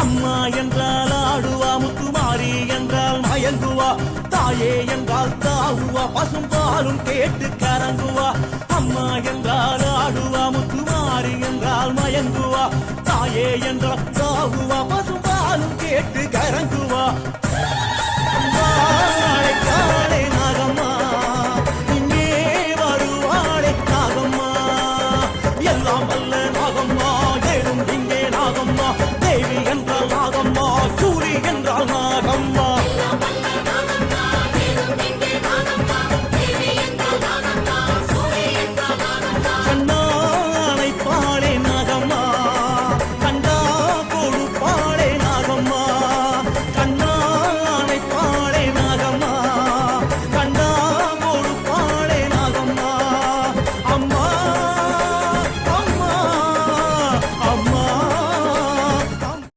அம்மா என்றால் ஆடுவா, முத்துமாரி என்றால் மயங்குவா, தாயே என்றால் தாவுவா, பசும் பாலும் கேட்டு கரங்குவா. அம்மா என்றால் ஆடுவா, முத்துமாரி என்றால் மயங்குவா, தாயே என்றால் தாவுவா, பசும் பாலும் கேட்டு கரங்குவா.